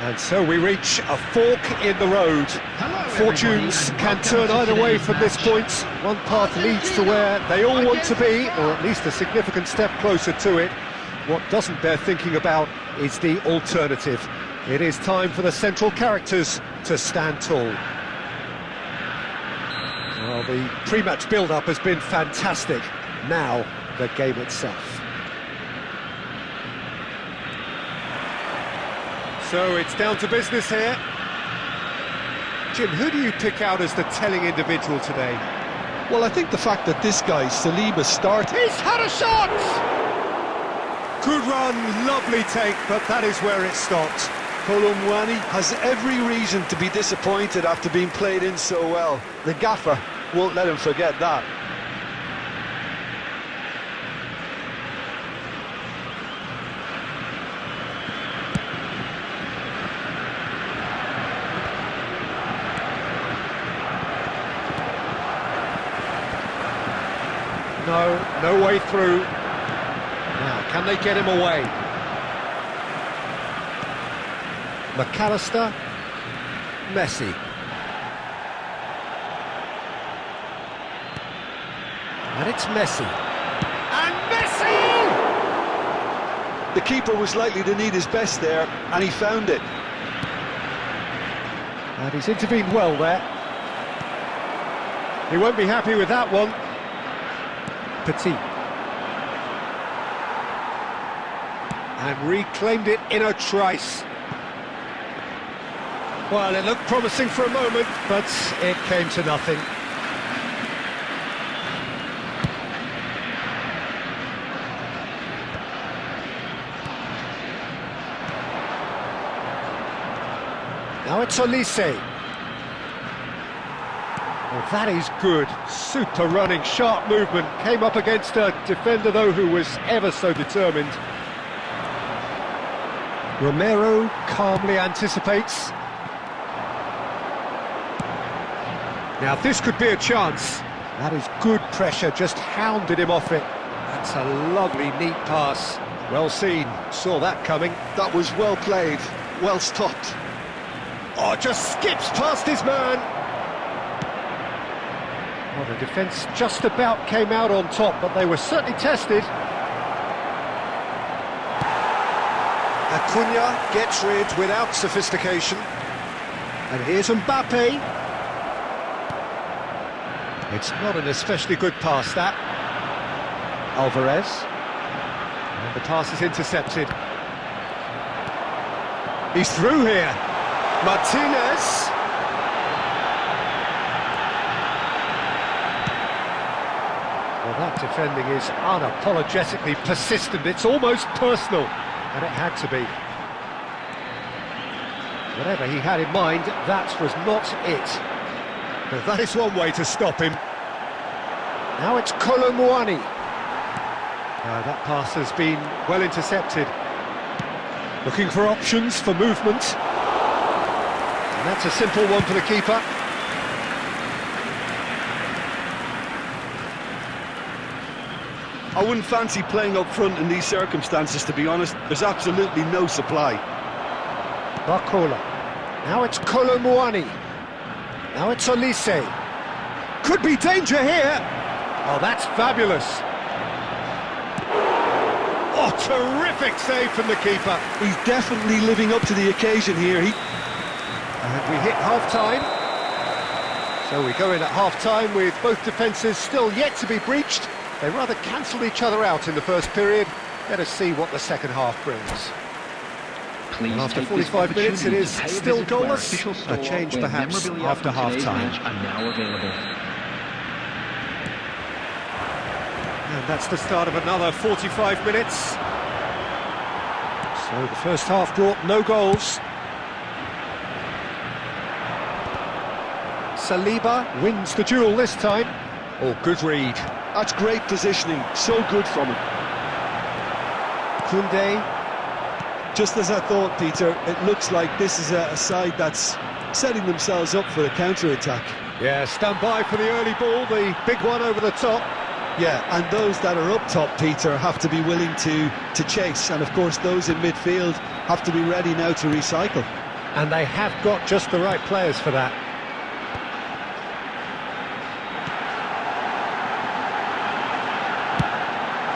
S1: And so we reach a fork in the road. Fortunes can turn either way from this point. One path leads to where they all want to be, or at least a significant step closer to it. What doesn't bear thinking about is the alternative. It is time for the central characters to stand tall. Well, the pre-match build-up has been fantastic. Now, the game itself. So it's down to business here. Jim, who do you pick out as the telling individual today?
S2: Well, I think the fact that this guy, Saliba, started...
S1: He's had a shot! Good run, lovely take, but that is where it stopped.
S2: Kolomwani has every reason to be disappointed after being played in so well. The gaffer won't let him forget that.
S1: No way through. Now, can they get him away? McAllister, Messi. And it's Messi. And Messi!
S2: The keeper was likely to need his best there, and he found it.
S1: And he's intervened well there. He won't be happy with that one. Petit. And reclaimed it in a trice. Well, it looked promising for a moment, but it came to nothing. Now it's Olise. Well, that is good. Super running, sharp movement. Came up against a defender, though, who was ever so determined. Romero calmly anticipates. Now, this could be a chance. That is good pressure, just hounded him off it. That's a lovely, neat pass. Well seen, saw that coming.
S2: That was well played, well stopped.
S1: Oh, just skips past his man. Well, the defence just about came out on top, but they were certainly tested. Acuna gets rid without sophistication. And here's Mbappe. It's not an especially good pass, that. Alvarez. And the pass is intercepted. He's through here. Martinez. Well, that defending is unapologetically persistent. It's almost personal, and it had to be. Whatever he had in mind, that was not it. But that is one way to stop him. Now it's Kolomwani. That pass has been well intercepted. Looking for options for movement. And that's a simple one for the keeper.
S2: I wouldn't fancy playing up front in these circumstances, to be honest. There's absolutely no supply.
S1: Barcola. Now it's Kolomwani. Now it's Olise. Could be danger here. Oh, that's fabulous. Oh, terrific save from the keeper.
S2: He's definitely living up to the occasion here.
S1: And we hit half-time. So we go in at half-time with both defences still yet to be breached. They rather cancelled each other out in the first period. Let us see what the second half brings.
S5: Please
S1: After
S5: take
S1: 45 minutes, it is still goalless. A change
S5: where
S1: perhaps
S5: memorabilia
S1: after
S5: from today's
S1: half-time.
S5: match are now available.
S1: And that's the start of another 45 minutes. So the first half brought no goals. Saliba wins the duel this time. Oh, good read.
S2: That's great positioning, so good from him.
S1: Koundé.
S2: Just as I thought, Peter, it looks like this is a side that's setting themselves up for a counter-attack.
S1: Yeah, stand by for the early ball, the big one over the top.
S2: Yeah, and those that are up top, Peter, have to be willing to chase. And of course, those in midfield have to be ready now to recycle.
S1: And they have got just the right players for that.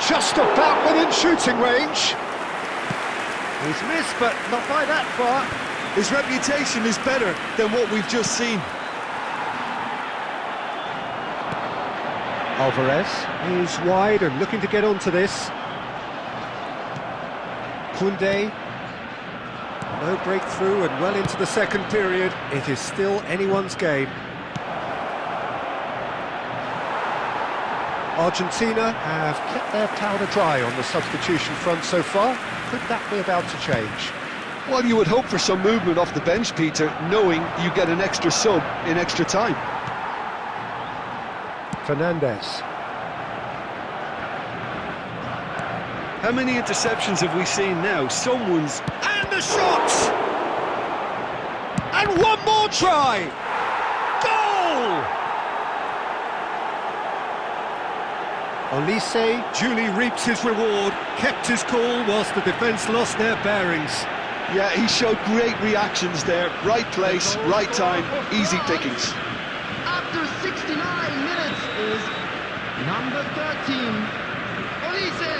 S1: Just about within shooting range. He's missed, but not by that far.
S2: His reputation is better than what we've just seen.
S1: Alvarez is wide and looking to get onto this. Koundé. No breakthrough and well into the second period. It is still anyone's game. Argentina have kept their powder dry on the substitution front so far. Could that be about to change?
S2: Well, you would hope for some movement off the bench, Peter, knowing you get an extra sub in extra time.
S1: Fernandez.
S2: How many interceptions have we seen now? Someone's...
S1: And the shot! And one more try! Goal! Olise duly reaps his reward, kept his cool whilst the defence lost their bearings.
S2: Yeah, he showed great reactions there. Right place, right time, easy pickings.
S4: After 69 minutes is number 13, Olise.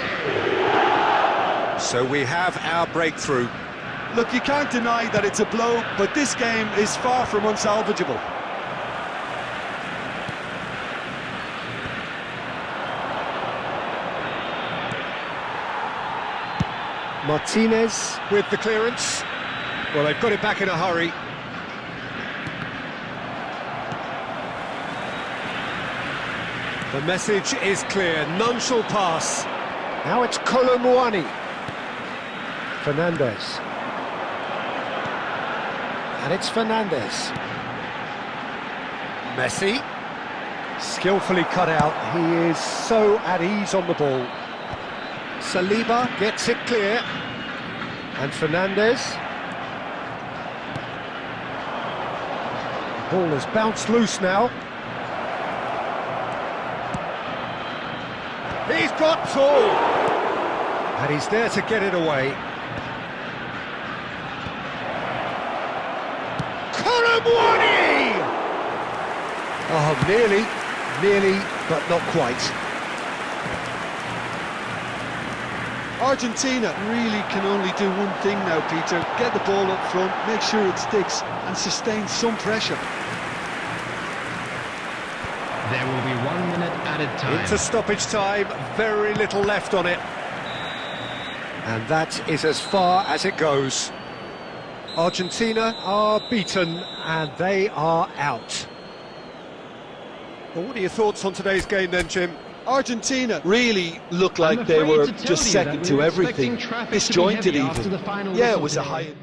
S1: So we have our breakthrough.
S2: Look, you can't deny that it's a blow, but this game is far from unsalvageable.
S1: Martinez with the clearance. Well, they've got it back in a hurry. The message is clear, none shall pass. Now it's Colomwani. Fernandez. And it's Fernandez. Messi. Skillfully cut out. He is so at ease on the ball. Saliba gets it clear. And Fernandez. Ball has bounced loose now. He's got full. And he's there to get it away. Colomwani! Oh, nearly, but not quite.
S2: Argentina really can only do one thing now, Peter. Get the ball up front, make sure it sticks, and sustain some pressure.
S4: There will be 1 minute added time.
S1: Into stoppage time, very little left on it. And that is as far as it goes. Argentina are beaten and they are out. Well, what are your thoughts on today's game then, Jim?
S2: Argentina really looked like they were just second to everything. Disjointed even. Yeah, it was a high...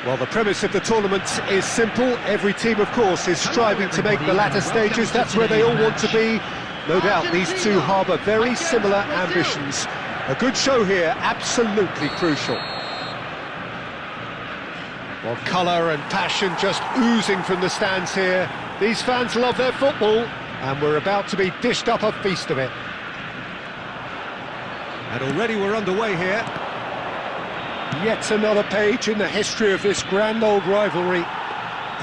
S1: Well, the premise of the tournament is simple. Every team, of course, is striving to make the latter stages. That's where they all want to be. No doubt these two harbour very similar ambitions. A good show here, absolutely crucial. Well, colour and passion just oozing from the stands here. These fans love their football, and we're about to be dished up a feast of it. And already we're underway here. Yet another page in the history of this grand old rivalry.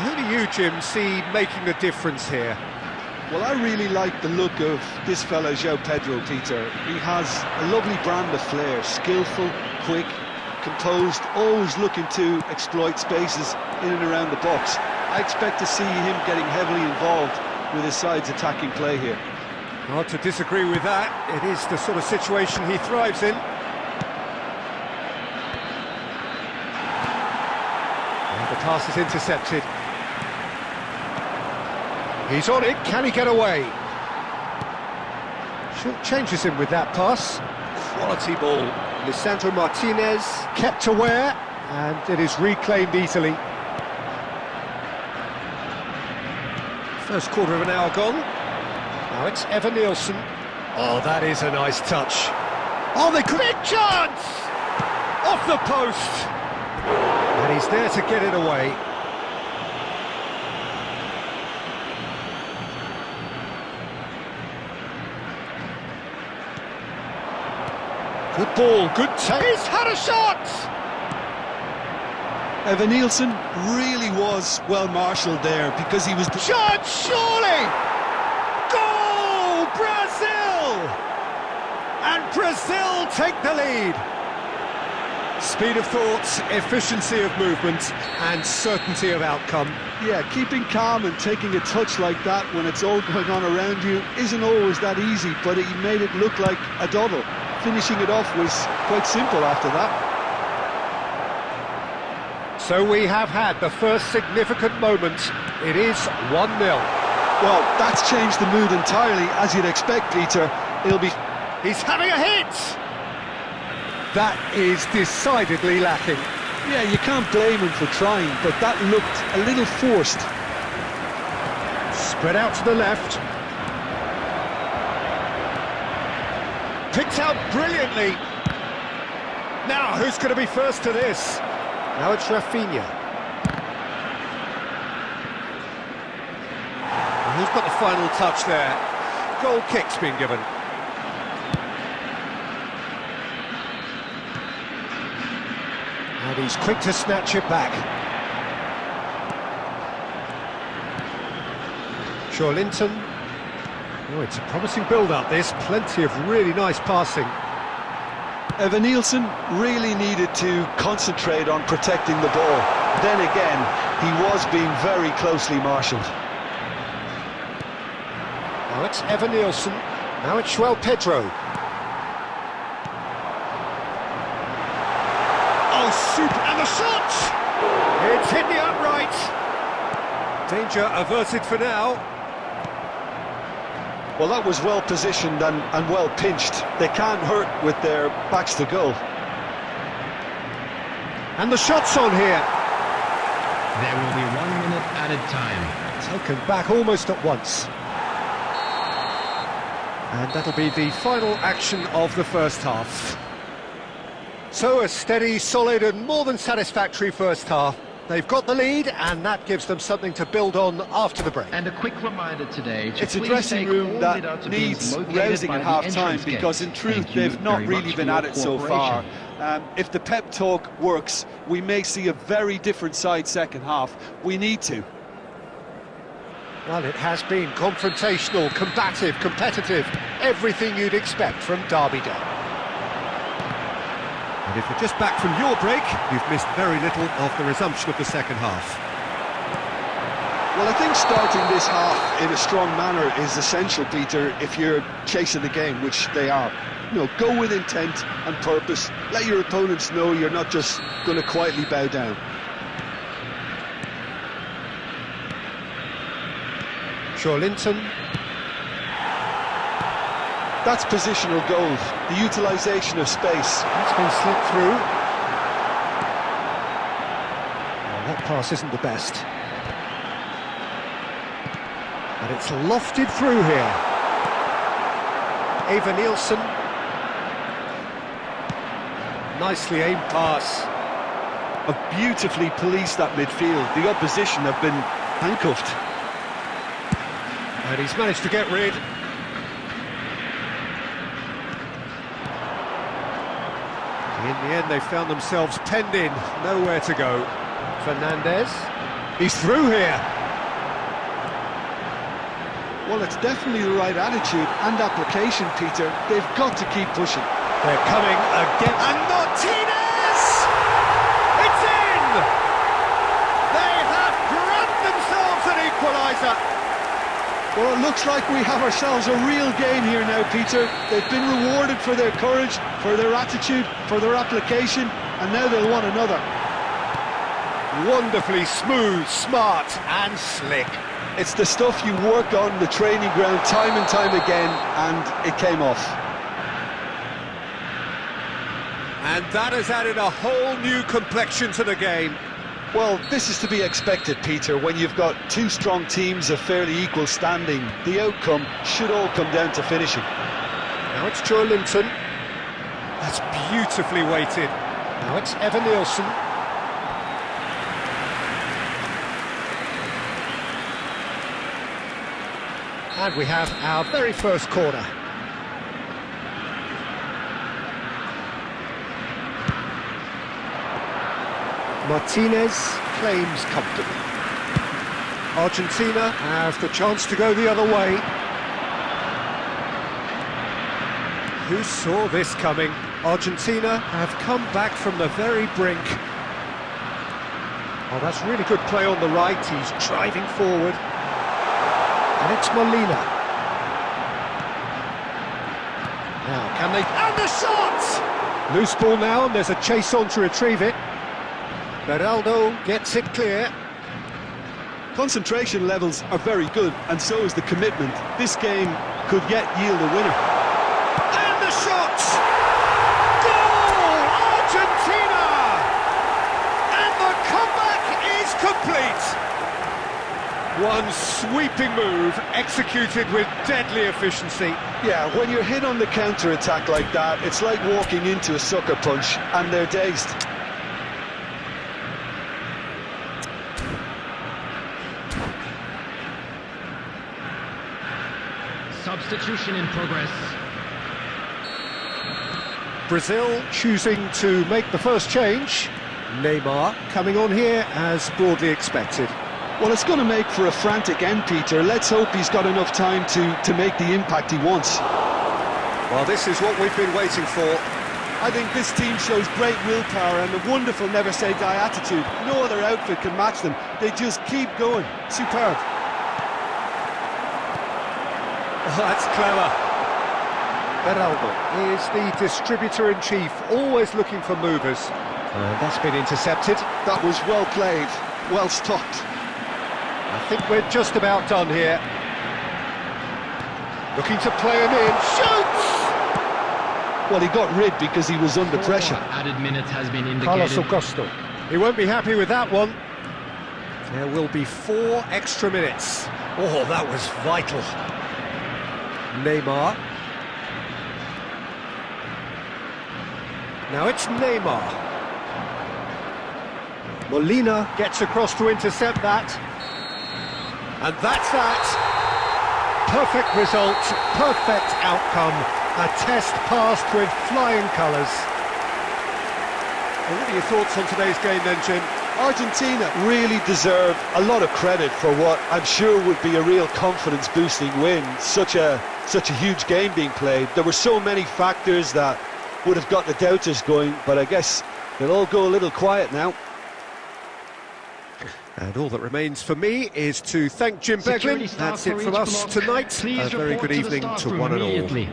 S1: Who do you, Jim, see making the difference here?
S2: Well, I really like the look of this fella, João Pedro, Peter. He has a lovely brand of flair, skillful, quick, composed, always looking to exploit spaces in and around the box. I expect to see him getting heavily involved with his side's attacking play here.
S1: Hard to disagree with that. It is the sort of situation he thrives in. And the pass is intercepted. He's on it, can he get away? Short changes him with that pass. Quality ball. Lisandro Martinez kept aware, and it is reclaimed easily. First quarter of an hour gone. Now it's Evan Nielsen. Oh, that is a nice touch. Oh, the quick chance! Off the post! And he's there to get it away. Good ball, good take. He's had a shot!
S2: Evan Nielsen really was well marshalled there because he was...
S1: Shot, surely! Goal, Brazil! And Brazil take the lead. Speed of thought, efficiency of movement, and certainty of outcome.
S2: Yeah, keeping calm and taking a touch like that when it's all going on around you isn't always that easy, but he made it look like a doddle. Finishing it off was quite simple after that.
S1: So we have had the first significant moment. It is 1-0.
S2: Well, that's changed the mood entirely, as you'd expect, Peter. It'll be...
S1: He's having a hit! That is decidedly lacking.
S2: Yeah, you can't blame him for trying, but that looked a little forced.
S1: Spread out to the left. Picked out brilliantly. Now, who's going to be first to this? Now it's Rafinha. And who's got the final touch there? Goal kick's been given. And he's quick to snatch it back. Linton. Oh, it's a promising build-up, this. Plenty of really nice passing.
S2: Evan Nielsen really needed to concentrate on protecting the ball. Then again, he was being very closely marshalled.
S1: Now it's Evan Nielsen. Now it's João Pedro. Oh, super! And the shot! It's hit the upright. Danger averted for now.
S2: Well, that was well positioned and well pinched. They can't hurt with their backs to goal.
S1: And the shot's on here.
S4: There will be 1 minute added time.
S1: Taken back almost at once. And that'll be the final action of the first half. So a steady, solid and more than satisfactory first half. They've got the lead, and that gives them something to build on after the break.
S4: And a quick reminder today to
S2: it's a
S4: please
S2: dressing
S4: take
S2: room
S4: all
S2: that
S4: without
S2: needs
S4: being
S2: rousing at
S4: located by the
S2: half-time
S4: entrance
S2: because in
S4: gate.
S2: truth
S4: Thank you
S2: they've not
S4: very
S2: really
S4: much
S2: been
S4: for
S2: at
S4: your
S2: it so far.
S4: cooperation.
S2: If the pep talk works, we may see a very different side second half. We need to.
S1: Well, it has been confrontational, combative, competitive, everything you'd expect from Derby Day. And if you're just back from your break, you've missed very little of the resumption of the second half.
S2: Well, I think starting this half in a strong manner is essential, Peter, if you're chasing the game, which they are. You know, go with intent and purpose. Let your opponents know you're not just going to quietly bow down.
S1: Linton.
S2: That's positional goal, the utilisation of space.
S1: That's been slipped through. Well, that pass isn't the best. And it's lofted through here. Eva Nielsen. Nicely aimed pass.
S2: Have beautifully policed that midfield. The opposition have been handcuffed.
S1: And he's managed to get rid. In the end, they found themselves penned in, nowhere to go. Fernandez, he's through here.
S2: Well, it's definitely the right attitude and application, Peter. They've got to keep pushing.
S1: They're coming again, and Martinez! It's in! They have grabbed themselves an equaliser.
S2: Well, it looks like we have ourselves a real game here now, Peter. They've been rewarded for their courage, for their attitude, for their application, and now they'll want another.
S1: Wonderfully smooth, smart and slick.
S2: It's the stuff you work on the training ground time and time again, and it came off.
S1: And that has added a whole new complexion to the game.
S2: Well, this is to be expected, Peter, when you've got two strong teams of fairly equal standing. The outcome should all come down to finishing.
S1: Now it's Joe Linton. That's beautifully weighted. Now it's Evan Nielsen. And we have our very first corner. Martinez claims comfortably. Argentina have the chance to go the other way. Who saw this coming? Argentina have come back from the very brink. Oh, that's really good play on the right. He's driving forward. And it's Molina. Now, can they... And the shot! Loose ball now, and there's a chase on to retrieve it. Beraldo gets it clear.
S2: Concentration levels are very good, and so is the commitment. This game could yet yield a winner.
S1: And the shot! Goal! Argentina! And the comeback is complete! One sweeping move, executed with deadly efficiency.
S2: Yeah, when you're hit on the counter-attack like that, it's like walking into a sucker punch, and they're dazed.
S4: Substitution in progress.
S1: Brazil choosing to make the first change. Neymar coming on here as broadly expected.
S2: Well, it's going to make for a frantic end, Peter. Let's hope he's got enough time to make the impact he wants.
S1: Well, this is what we've been waiting for.
S2: I think this team shows great willpower and a wonderful never-say-die attitude. No other outfit can match them. They just keep going. Superb.
S1: Oh, that's clever. Beraldo is the distributor-in-chief, always looking for movers. And that's been intercepted.
S2: That was well played, well stopped.
S1: I think we're just about done here. Looking to play him in. Shoots!
S2: Well, he got rid because he was under pressure.
S4: Added minutes has been indicated.
S1: Carlos Augusto. He won't be happy with that one. There will be 4 extra minutes. Oh, that was vital. Neymar. Now it's Neymar. Molina gets across to intercept that. And that's that. Perfect result, perfect outcome. A test passed with flying colours. What are your thoughts on today's game then, Jim?
S2: Argentina really deserve a lot of credit for what I'm sure would be a real confidence-boosting win. Such a huge game being played. There were so many factors that would have got the doubters going, but I guess they'll all go a little quiet now.
S1: And all that remains for me is to thank Jim Beglin. That's it from us tonight. A very good evening to one and all.